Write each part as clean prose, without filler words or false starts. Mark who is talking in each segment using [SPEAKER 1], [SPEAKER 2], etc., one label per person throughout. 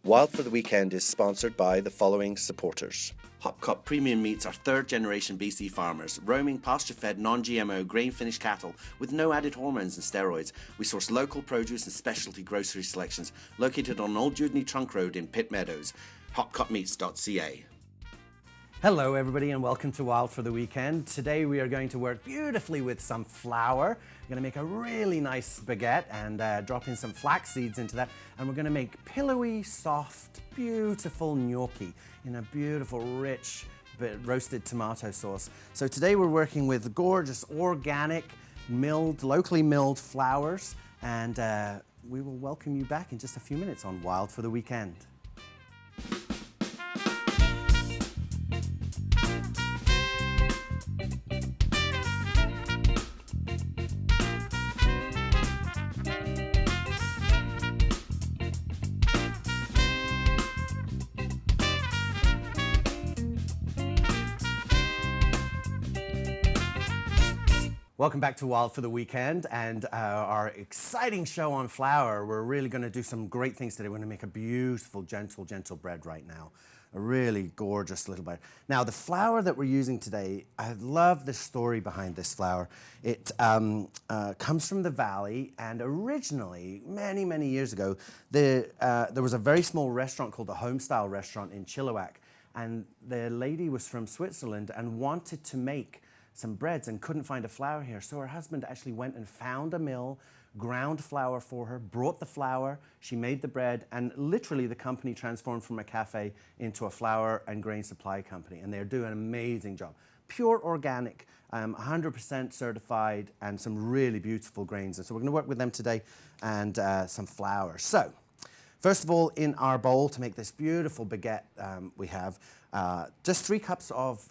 [SPEAKER 1] Wild for the Weekend is sponsored by the following supporters.
[SPEAKER 2] Hopcop Premium Meats are third-generation BC farmers, roaming pasture-fed, non-GMO, grain-finished cattle with no added hormones and steroids. We source local produce and specialty grocery selections located on Old Dewdney Trunk Road in Pitt Meadows. hopcopmeats.ca.
[SPEAKER 3] Hello everybody and welcome to Wild for the Weekend. Today we are going to work beautifully with some flour. We're going to make a really nice baguette and drop in some flax seeds into that, and we're going to make pillowy, soft, beautiful gnocchi in a beautiful, rich, roasted tomato sauce. So today we're working with gorgeous, organic, locally milled flours, and we will welcome you back in just a few minutes on Wild for the Weekend. Welcome back to Wild for the Weekend and our exciting show on flour. We're really going to do some great things today. We're going to make a beautiful, gentle bread right now. A really gorgeous little bread. Now, the flour that we're using today, I love the story behind this flour. It comes from the Valley, and originally, many years ago, there was a very small restaurant called the Homestyle Restaurant in Chilliwack, and the lady was from Switzerland and wanted to make some breads and couldn't find a flour here. So her husband actually went and found a mill, ground flour for her, brought the flour, she made the bread, and literally the company transformed from a cafe into a flour and grain supply company. And they're doing an amazing job. Pure organic, 100% certified, and some really beautiful grains. And so we're gonna work with them today and some flour. So, first of all, in our bowl to make this beautiful baguette, we have just 3 cups of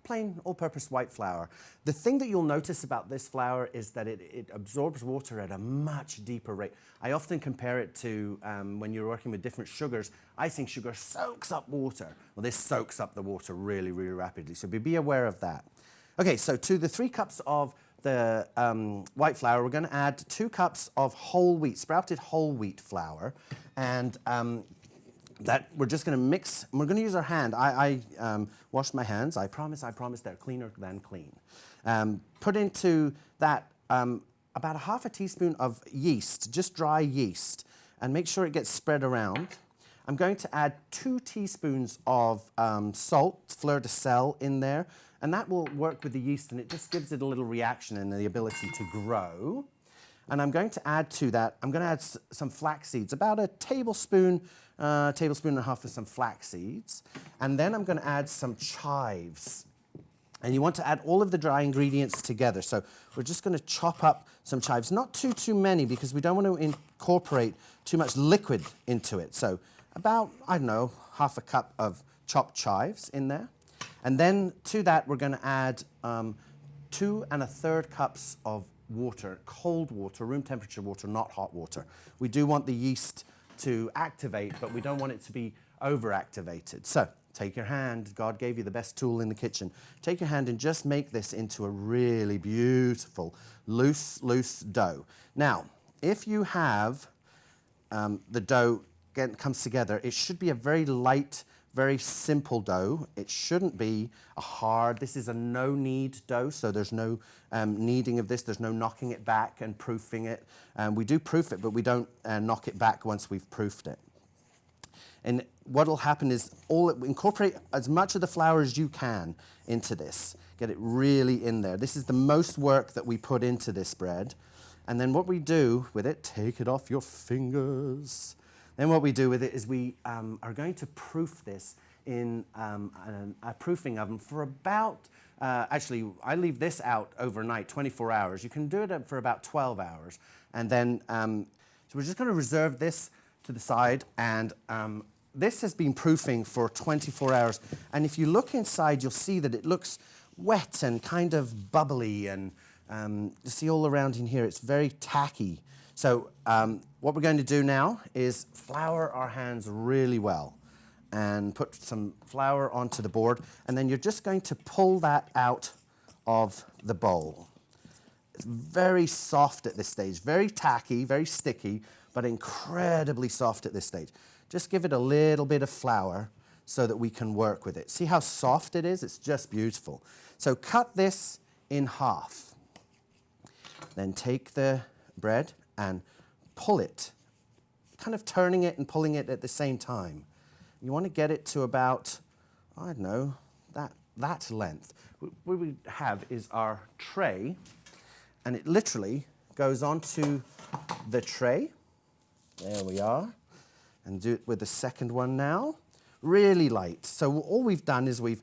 [SPEAKER 3] plain all-purpose white flour. The thing that you'll notice about this flour is that it absorbs water at a much deeper rate. I often compare it to when you're working with different sugars. Icing sugar soaks up water. Well, this soaks up the water really rapidly, so be aware of that. Okay, so to the 3 cups of the white flour, we're going to add 2 cups of whole wheat, sprouted whole wheat flour, and that we're just going to mix. We're going to use our hand. I washed my hands. I promise they're cleaner than clean. Put into that about a half a teaspoon of yeast, just dry yeast, and make sure it gets spread around. I'm going to add 2 teaspoons of salt, fleur de sel, in there, and that will work with the yeast, and it just gives it a little reaction and the ability to grow. And I'm going to add to that, I'm going to add some flax seeds, about a tablespoon and a half of some flax seeds. And then I'm going to add some chives. And you want to add all of the dry ingredients together. So we're just going to chop up some chives, not too many, because we don't want to incorporate too much liquid into it. So about, I don't know, half a cup of chopped chives in there. And then to that, we're going to add 2 1/3 cups of water, cold water, room temperature water, not hot water. We do want the yeast to activate, but we don't want it to be overactivated. So take your hand, God gave you the best tool in the kitchen. Take your hand and just make this into a really beautiful, loose dough. Now, if you have the dough comes together, it should be a very light, very simple dough. It shouldn't be a hard, this is a no-knead dough, so there's no kneading of this, there's no knocking it back and proofing it. We do proof it, but we don't knock it back once we've proofed it. And what'll happen is incorporate as much of the flour as you can into this. Get it really in there. This is the most work that we put into this bread. And then what we do with it, take it off your fingers. Then what we do with it is we are going to proof this in a proofing oven for about, actually, I leave this out overnight, 24 hours. You can do it for about 12 hours. And then, so we're just going to reserve this to the side. And this has been proofing for 24 hours. And if you look inside, you'll see that it looks wet and kind of bubbly. And you see all around in here, it's very tacky. So what we're going to do now is flour our hands really well and put some flour onto the board, and then you're just going to pull that out of the bowl. It's very soft at this stage, very tacky, very sticky, but incredibly soft at this stage. just give it a little bit of flour so that we can work with it. See how soft it is? It's just beautiful. So cut this in half. Then take the bread and pull it, kind of turning it and pulling it at the same time. You want to get it to about, I don't know, that length. What we have is our tray, and it literally goes onto the tray. There we are. And do it with the second one now. Really light. So all we've done is we've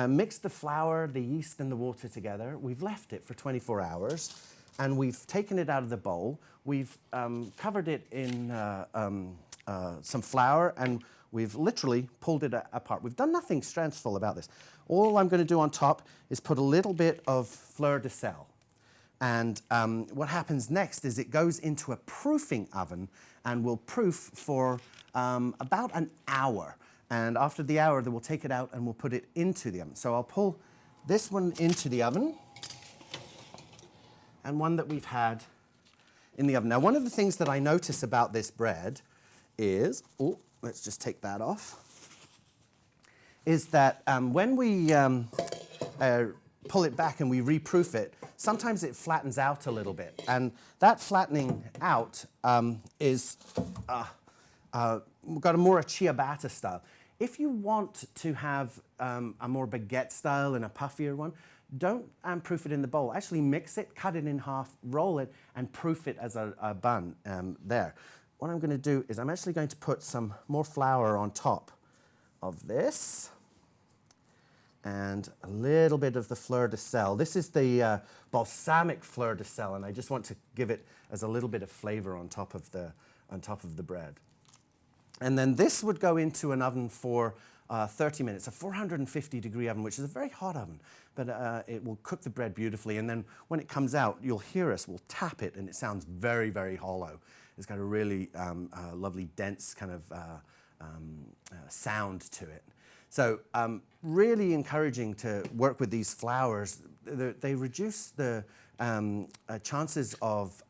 [SPEAKER 3] mixed the flour, the yeast, and the water together. We've left it for 24 hours, and we've taken it out of the bowl. We've covered it in some flour, and we've literally pulled it apart. We've done nothing stressful about this. All I'm going to do on top is put a little bit of fleur de sel. And what happens next is it goes into a proofing oven and will proof for about an hour. And after the hour, then we'll take it out and we'll put it into the oven. So I'll pull this one into the oven and one that we've had in the oven. Now, one of the things that I notice about this bread is, oh, let's just take that off, is that when we pull it back and we reproof it, sometimes it flattens out a little bit. And that flattening out is, we've got a more a ciabatta style. If you want to have a more baguette style and a puffier one, don't proof it in the bowl. Actually mix it, cut it in half, roll it, and proof it as a bun there. What I'm going to do is I'm actually going to put some more flour on top of this and a little bit of the fleur de sel. This is the balsamic fleur de sel, and I just want to give it as a little bit of flavor on top of the bread. And then this would go into an oven for 30 minutes, a 450-degree oven, which is a very hot oven, but it will cook the bread beautifully. And then when it comes out, you'll hear us, we'll tap it, and it sounds very, very hollow. It's got a really lovely, dense kind of sound to it. So really encouraging to work with these flours. They reduce the chances of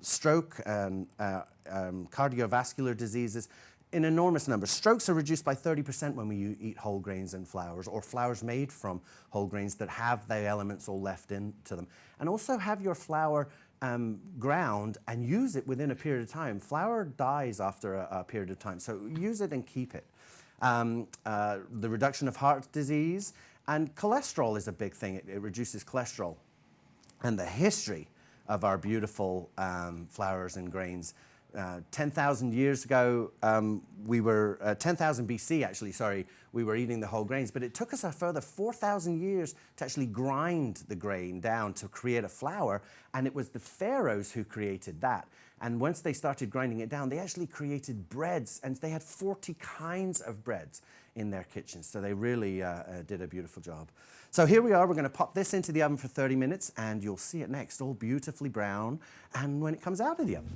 [SPEAKER 3] stroke and cardiovascular diseases in enormous numbers. Strokes are reduced by 30% when we eat whole grains and flours, or flours made from whole grains that have the elements all left into them. And also have your flour ground and use it within a period of time. Flour dies after a period of time, so use it and keep it. The reduction of heart disease, and cholesterol is a big thing. It reduces cholesterol. And the history of our beautiful flours and grains. 10,000 years ago, 10,000 BC actually, sorry, we were eating the whole grains, but it took us a further 4,000 years to actually grind the grain down to create a flour, and it was the pharaohs who created that. And once they started grinding it down, they actually created breads, and they had 40 kinds of breads in their kitchens, so they really did a beautiful job. So here we are, we're going to pop this into the oven for 30 minutes, and you'll see it next, all beautifully brown, and when it comes out of the oven.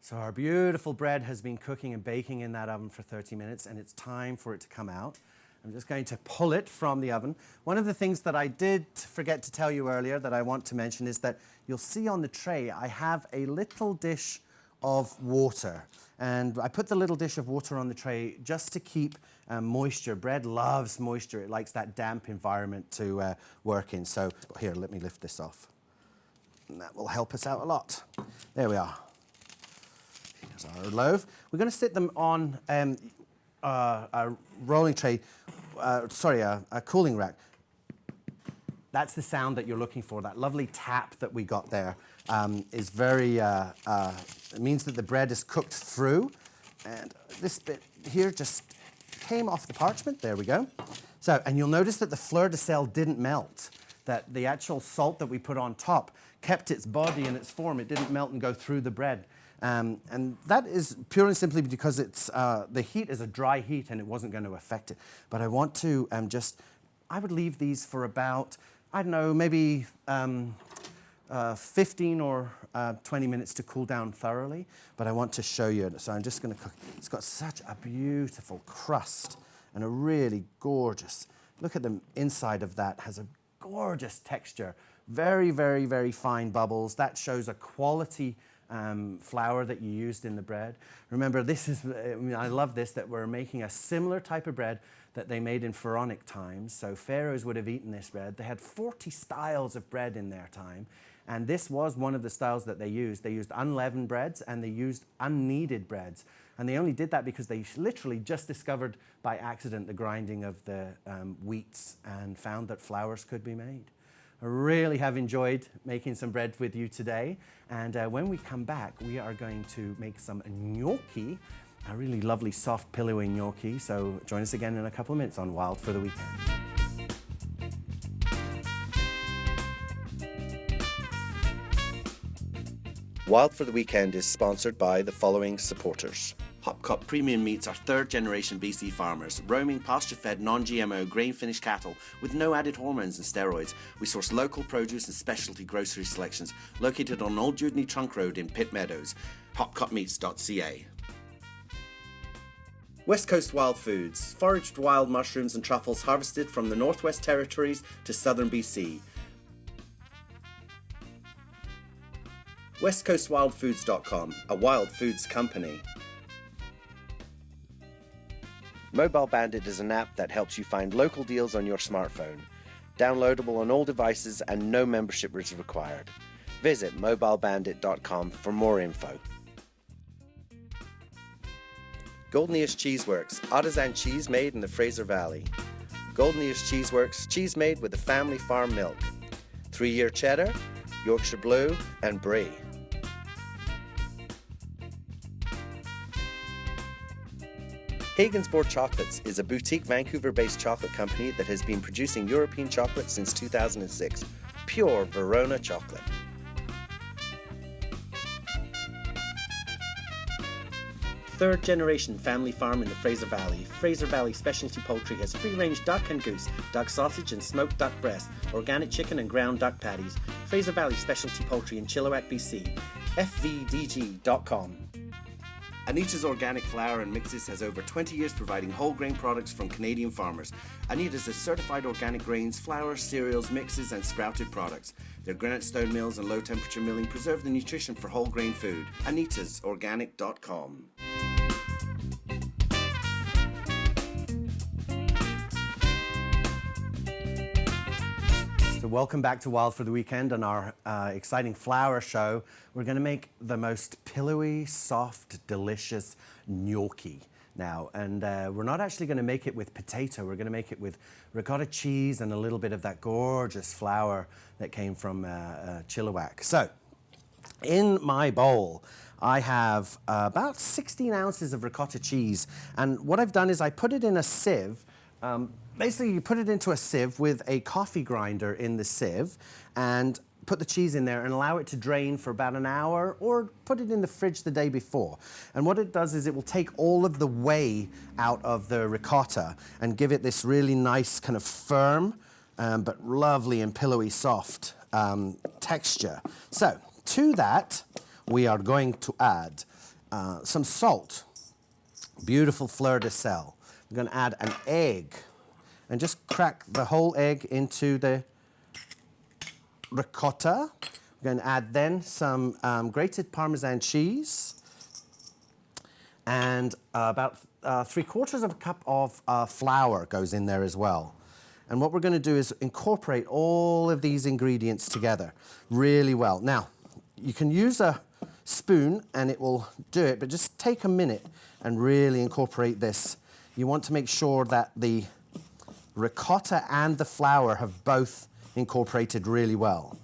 [SPEAKER 3] So our beautiful bread has been cooking and baking in that oven for 30 minutes, and it's time for it to come out. I'm just going to pull it from the oven. One of the things that I did forget to tell you earlier that I want to mention is that you'll see on the tray I have a little dish of water. And I put the little dish of water on the tray just to keep moisture. Bread loves moisture. It likes that damp environment to work in. So here, let me lift this off. And that will help us out a lot. There we are. Our loaf. We're going to sit them on a rolling tray, a cooling rack. That's the sound that you're looking for. That lovely tap that we got there is very, it means that the bread is cooked through. And this bit here just came off the parchment. There we go. So, and you'll notice that the fleur de sel didn't melt, that the actual salt that we put on top kept its body and its form. It didn't melt and go through the bread. And that is purely and simply because it's, the heat is a dry heat and it wasn't going to affect it. But I want to I would leave these for about, I don't know, maybe 15 or 20 minutes to cool down thoroughly. But I want to show you. So I'm just going to cook. It's got such a beautiful crust and a really gorgeous, look at the inside of that, has a gorgeous texture. Very, very, very fine bubbles. That shows a quality flour that you used in the bread. Remember, this is, I love this, that we're making a similar type of bread that they made in pharaonic times. So pharaohs would have eaten this bread. They had 40 styles of bread in their time. And this was one of the styles that they used. They used unleavened breads and they used unkneaded breads. And they only did that because they literally just discovered by accident the grinding of the wheats and found that flours could be made. I really have enjoyed making some bread with you today. And when we come back, we are going to make some gnocchi, a really lovely, soft, pillowy gnocchi. So join us again in a couple of minutes on Wild for the Weekend.
[SPEAKER 1] Wild for the Weekend is sponsored by the following supporters.
[SPEAKER 2] Hopcop Premium Meats are third-generation BC farmers, roaming pasture-fed, non-GMO, grain-finished cattle with no added hormones and steroids. We source local produce and specialty grocery selections located on Old Dewdney Trunk Road in Pitt Meadows. hopcopmeats.ca. West Coast Wild Foods, foraged wild mushrooms and truffles harvested from the Northwest Territories to southern BC. westcoastwildfoods.com, a wild foods company.
[SPEAKER 1] Mobile Bandit is an app that helps you find local deals on your smartphone. Downloadable on all devices and no membership is required. Visit mobilebandit.com for more info. Golden Ears Cheeseworks, artisan cheese made in the Fraser Valley. Golden Ears Cheeseworks, cheese made with the family farm milk. 3-year cheddar, Yorkshire Blue, and Brie. Hagen's Board Chocolates is a boutique Vancouver-based chocolate company that has been producing European chocolate since 2006. Pure Verona chocolate.
[SPEAKER 2] Third-generation family farm in the Fraser Valley. Fraser Valley Specialty Poultry has free-range duck and goose, duck sausage and smoked duck breast, organic chicken and ground duck patties. Fraser Valley Specialty Poultry in Chilliwack, BC. fvdg.com. Anita's Organic Flour and Mixes has over 20 years providing whole grain products from Canadian farmers. Anita's is certified organic grains, flour, cereals, mixes, and sprouted products. Their granite stone mills and low temperature milling preserve the nutrition for whole grain food. AnitasOrganic.com.
[SPEAKER 3] So welcome back to Wild for the Weekend on our exciting flour show. We're going to make the most pillowy, soft, delicious gnocchi now. And we're not actually going to make it with potato. We're going to make it with ricotta cheese and a little bit of that gorgeous flour that came from Chilliwack. So in my bowl, I have about 16 ounces of ricotta cheese. And what I've done is I put it in a sieve. Basically, you put it into a sieve with a coffee grinder in the sieve and put the cheese in there and allow it to drain for about an hour or put it in the fridge the day before. And what it does is it will take all of the whey out of the ricotta and give it this really nice kind of firm but lovely and pillowy soft texture. So to that, we are going to add some salt, beautiful fleur de sel. We're going to add an egg and just crack the whole egg into the ricotta. We're going to add then some grated Parmesan cheese and about 3/4 of a cup of flour goes in there as well. And what we're going to do is incorporate all of these ingredients together really well. Now, you can use a spoon and it will do it, but just take a minute and really incorporate this. You want to make sure that the ricotta and the flour have both incorporated really well.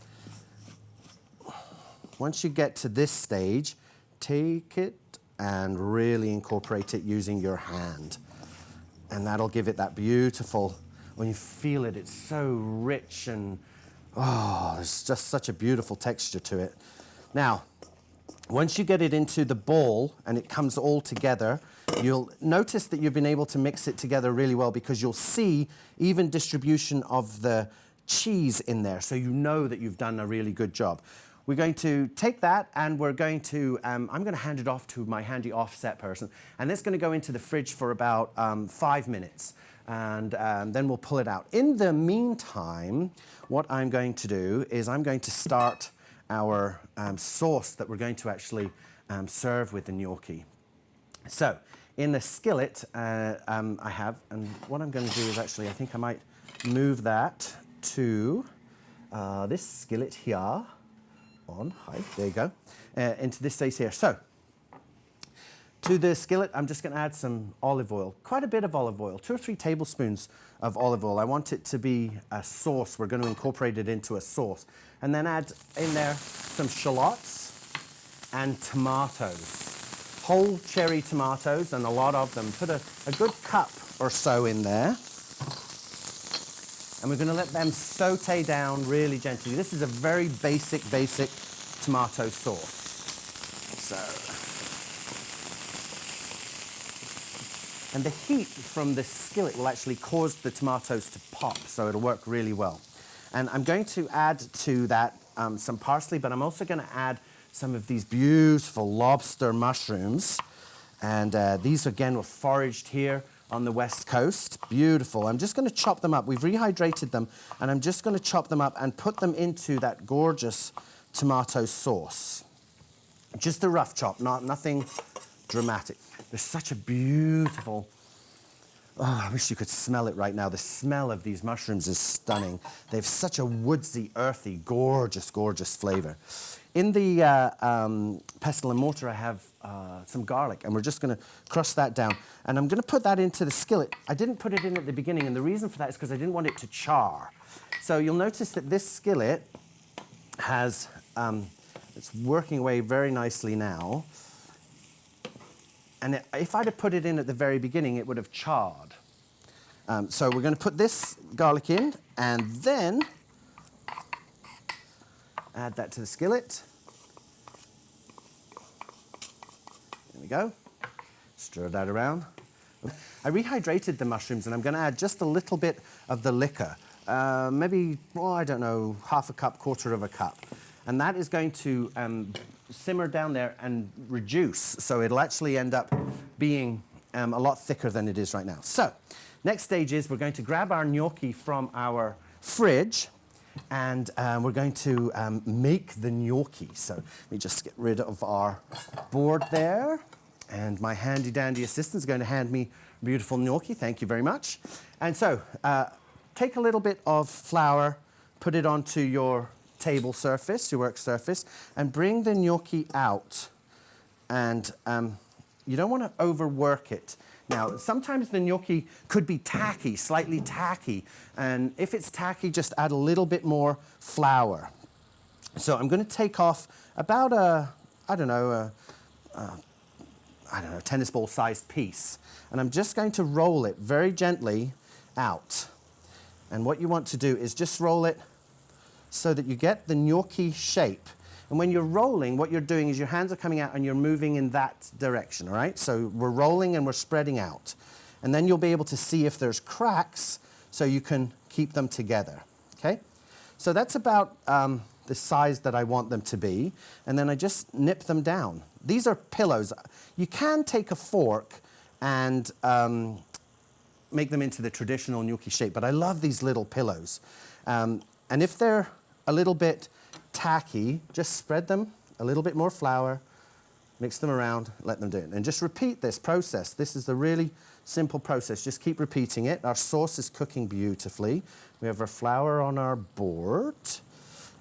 [SPEAKER 3] Once you get to this stage, take it and really incorporate it using your hand. And that'll give it that beautiful, when you feel it, it's so rich and, oh, there's just such a beautiful texture to it. Now, once you get it into the bowl and it comes all together, you'll notice that you've been able to mix it together really well because you'll see even distribution of the cheese in there, so you know that you've done a really good job. We're going to take that and we're going to, I'm going to hand it off to my handy offset person, and it's going to go into the fridge for about 5 minutes, and then we'll pull it out. In the meantime, what I'm going to do is I'm going to start our sauce that we're going to actually serve with the gnocchi. So in the skillet I have, and what I'm going to do is actually, I think I might move that to this skillet here. There you go, into this space here. So to the skillet, I'm just going to add some olive oil, quite a bit of olive oil, 2 or 3 tablespoons of olive oil. I want it to be a sauce. We're going to incorporate it into a sauce. And then add in there some shallots and tomatoes, whole cherry tomatoes, and a lot of them. Put a good cup or so in there. And we're going to let them saute down really gently. This is a very basic tomato sauce. So. And the heat from the skillet will actually cause the tomatoes to pop, so it'll work really well. And I'm going to add to that some parsley, but I'm also going to add some of these beautiful lobster mushrooms. And these, again, were foraged here on the West Coast. Beautiful. I'm just going to chop them up. We've rehydrated them, and I'm just going to chop them up and put them into that gorgeous tomato sauce. Just a rough chop, nothing dramatic. There's such a beautiful, I wish you could smell it right now. The smell of these mushrooms is stunning. They have such a woodsy, earthy, gorgeous flavor. In the pestle and mortar, I have some garlic, and we're just going to crush that down. And I'm going to put that into the skillet. I didn't put it in at the beginning, and the reason for that is because I didn't want it to char. So you'll notice that this skillet has, it's working away very nicely now. And if I'd have put it in at the very beginning, it would have charred. So we're going to put this garlic in, and then add that to the skillet. There we go. Stir that around. I rehydrated the mushrooms, and I'm going to add just a little bit of the liquor. Maybe, well, I don't know, half a cup, quarter of a cup. And that is going to simmer down there and reduce, so it'll actually end up being a lot thicker than it is right now. So, next stage is we're going to grab our gnocchi from our fridge, and we're going to make the gnocchi. So, let me just get rid of our board there, and my handy-dandy assistant is going to hand me beautiful gnocchi. Thank you very much. And so, take a little bit of flour, put it onto your table surface, your work surface, and bring the gnocchi out. And you don't want to overwork it. Now, sometimes the gnocchi could be tacky, slightly tacky, and if it's tacky, just add a little bit more flour. So I'm going to take off about a tennis ball sized piece, and I'm just going to roll it very gently out. And what you want to do is just roll it so that you get the gnocchi shape. And when you're rolling, what you're doing is your hands are coming out and you're moving in that direction, all right? So we're rolling and we're spreading out. And then you'll be able to see if there's cracks so you can keep them together, okay? So that's about the size that I want them to be. And then I just nip them down. These are pillows. You can take a fork and make them into the traditional gnocchi shape, but I love these little pillows. And if they're a little bit tacky, just spread them, a little bit more flour, mix them around, let them do it. And just repeat this process. This is a really simple process. Just keep repeating it. Our sauce is cooking beautifully. We have our flour on our board,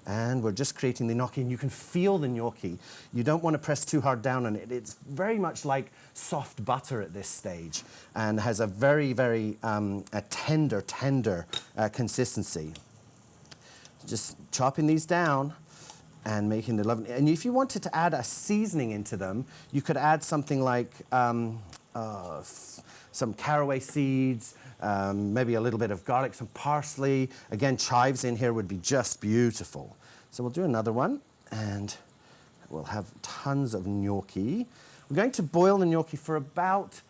[SPEAKER 3] and we're just creating the gnocchi, and you can feel the gnocchi. You don't want to press too hard down on it. It's very much like soft butter at this stage, and has a very, very a tender consistency. Just chopping these down and making the lovely. And if you wanted to add a seasoning into them, you could add something like some caraway seeds, maybe a little bit of garlic, some parsley. Again, chives in here would be just beautiful. So we'll do another one, and we'll have tons of gnocchi. We're going to boil the gnocchi for about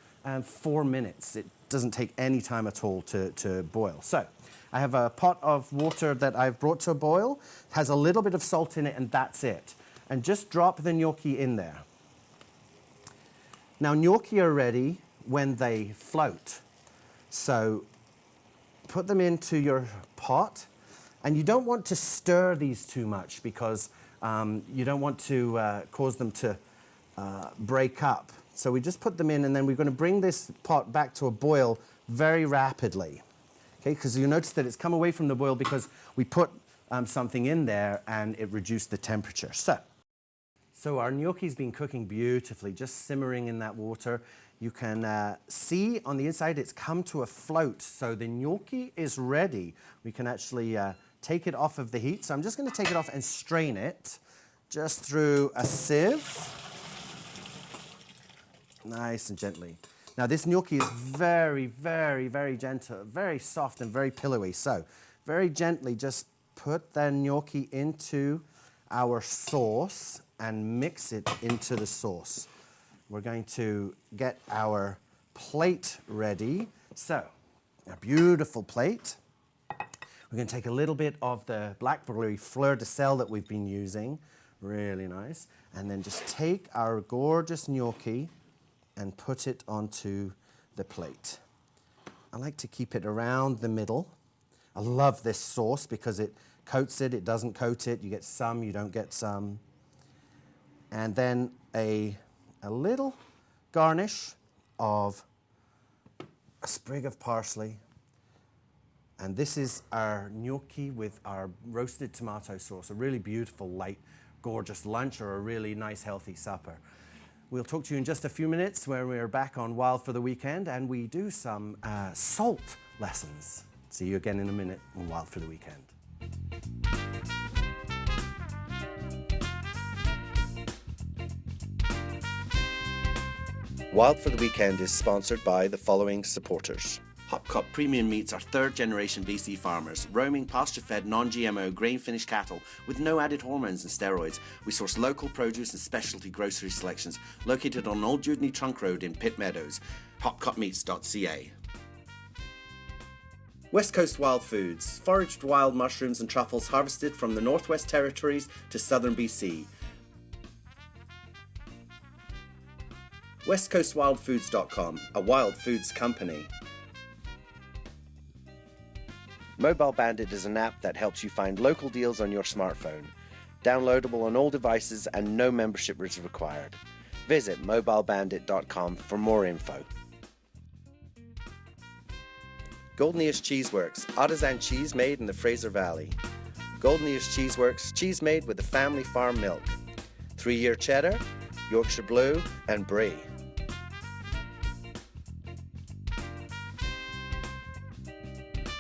[SPEAKER 3] 4 minutes. It doesn't take any time at all to boil. So I have a pot of water that I've brought to a boil. It has a little bit of salt in it, and that's it. And just drop the gnocchi in there. Now, gnocchi are ready when they float. So put them into your pot, and you don't want to stir these too much because You don't want to cause them to break up. So we just put them in, and then we're going to bring this pot back to a boil very rapidly. Okay, because you'll notice that it's come away from the boil because we put something in there and it reduced the temperature. So our gnocchi's been cooking beautifully, just simmering in that water. You can see on the inside it's come to a float, so the gnocchi is ready. We can actually take it off of the heat. So I'm just going to take it off and strain it just through a sieve. Nice and gently. Now this gnocchi is very, very, very gentle, very soft and very pillowy. So very gently just put the gnocchi into our sauce and mix it into the sauce. We're going to get our plate ready. So, a beautiful plate. We're going to take a little bit of the blackberry fleur de sel that we've been using. Really nice. And then just take our gorgeous gnocchi and put it onto the plate. I like to keep it around the middle. I love this sauce because it coats it, it doesn't coat it. You get some, you don't get some. And then a little garnish of a sprig of parsley. And this is our gnocchi with our roasted tomato sauce, a really beautiful, light, gorgeous lunch or a really nice, healthy supper. We'll talk to you in just a few minutes when we're back on Wild for the Weekend and we do some salt lessons. See you again in a minute on Wild for the Weekend.
[SPEAKER 1] Wild for the Weekend is sponsored by the following supporters.
[SPEAKER 2] Hopcop Premium Meats are third-generation BC farmers, roaming pasture-fed, non-GMO, grain-finished cattle with no added hormones and steroids. We source local produce and specialty grocery selections located on Old Dewdney Trunk Road in Pitt Meadows. hopcopmeats.ca. West Coast Wild Foods, foraged wild mushrooms and truffles harvested from the Northwest Territories to southern BC. westcoastwildfoods.com, a wild foods company.
[SPEAKER 1] Mobile Bandit is an app that helps you find local deals on your smartphone. Downloadable on all devices and no membership is required. Visit mobilebandit.com for more info. Golden Ears Cheeseworks, artisan cheese made in the Fraser Valley. Golden Ears Cheeseworks, cheese made with the family farm milk. 3-year cheddar, Yorkshire Blue, and Brie.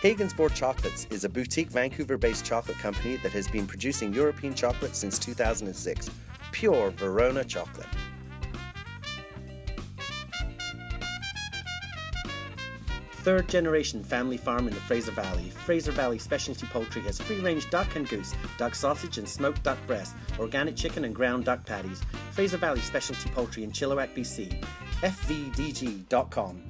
[SPEAKER 1] Hagen's Board Chocolates is a boutique Vancouver-based chocolate company that has been producing European chocolate since 2006. Pure Verona chocolate. Third-generation family farm in the Fraser Valley. Fraser Valley Specialty Poultry has free-range duck and goose, duck sausage and smoked duck breast, organic chicken and ground duck patties. Fraser Valley Specialty Poultry in Chilliwack, BC. fvdg.com.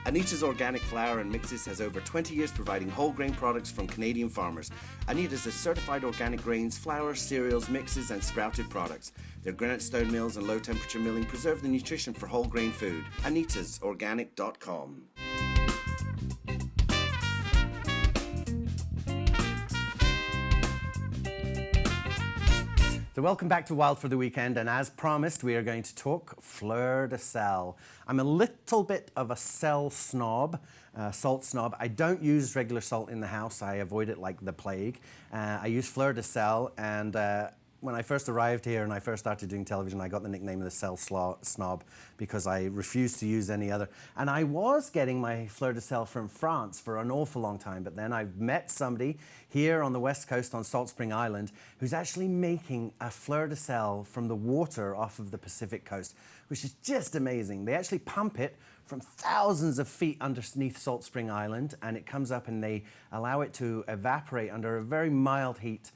[SPEAKER 1] Anita's Organic Flour and Mixes has over 20 years providing whole grain products from Canadian farmers. Anita's is certified organic grains, flour, cereals, mixes, and sprouted products. Their granite stone mills and low temperature milling preserve the nutrition for whole grain food. AnitasOrganic.com.
[SPEAKER 3] So welcome back to Wild for the Weekend, and as promised, we are going to talk fleur de sel. I'm a little bit of a salt snob. I don't use regular salt in the house. I avoid it like the plague. I use fleur de sel, and when I first arrived here and I first started doing television, I got the nickname of the sel snob because I refused to use any other. And I was getting my fleur de sel from France for an awful long time, but then I met somebody here on the West Coast on Salt Spring Island who's actually making a fleur de sel from the water off of the Pacific coast, which is just amazing. They actually pump it from thousands of feet underneath Salt Spring Island, and it comes up and they allow it to evaporate under a very mild heat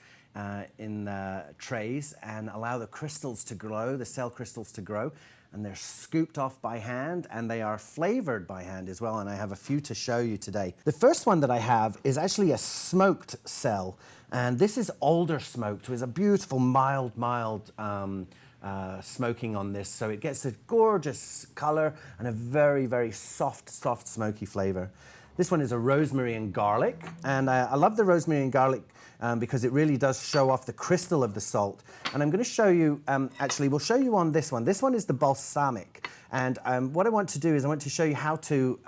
[SPEAKER 3] in trays and allow the crystals to grow, the cell crystals to grow, and they're scooped off by hand and they are flavored by hand as well, and I have a few to show you today. The first one that I have is actually a smoked cell, and this is older smoked with a beautiful mild smoking on this, so it gets a gorgeous color and a very, very soft smoky flavor. This one is a rosemary and garlic, and I love the rosemary and garlic because it really does show off the crystal of the salt. And I'm going to show you, actually, we'll show you on this one. This one is the balsamic. And what I want to do is I want to show you how to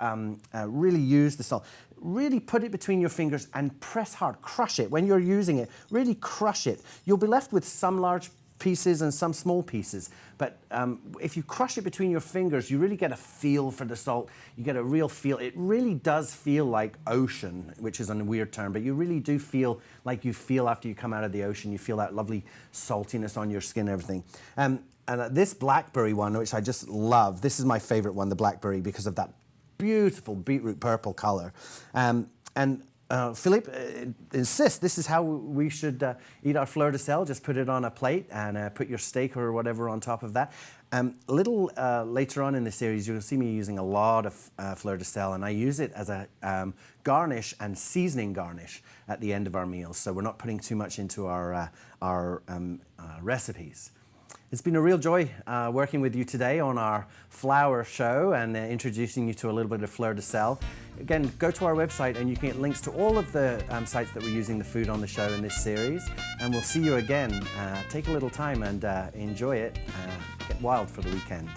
[SPEAKER 3] really use the salt. Really put it between your fingers and press hard, crush it. When you're using it, really crush it. You'll be left with some large pieces and some small pieces. But if you crush it between your fingers, you really get a feel for the salt. You get a real feel. It really does feel like ocean, which is a weird term, but you really do feel like you feel after you come out of the ocean. You feel that lovely saltiness on your skin and everything. And this blackberry one, which I just love, this is my favorite one, the blackberry, because of that beautiful beetroot purple color. Philippe insists this is how we should eat our fleur de sel. Just put it on a plate and put your steak or whatever on top of that. A little later on in the series, you'll see me using a lot of fleur de sel, and I use it as a garnish and seasoning garnish at the end of our meals. So we're not putting too much into our recipes. It's been a real joy working with you today on our flour show and introducing you to a little bit of fleur de sel. Again, go to our website and you can get links to all of the sites that we're using the food on the show in this series. And we'll see you again. Take a little time and enjoy it. Get wild for the weekend.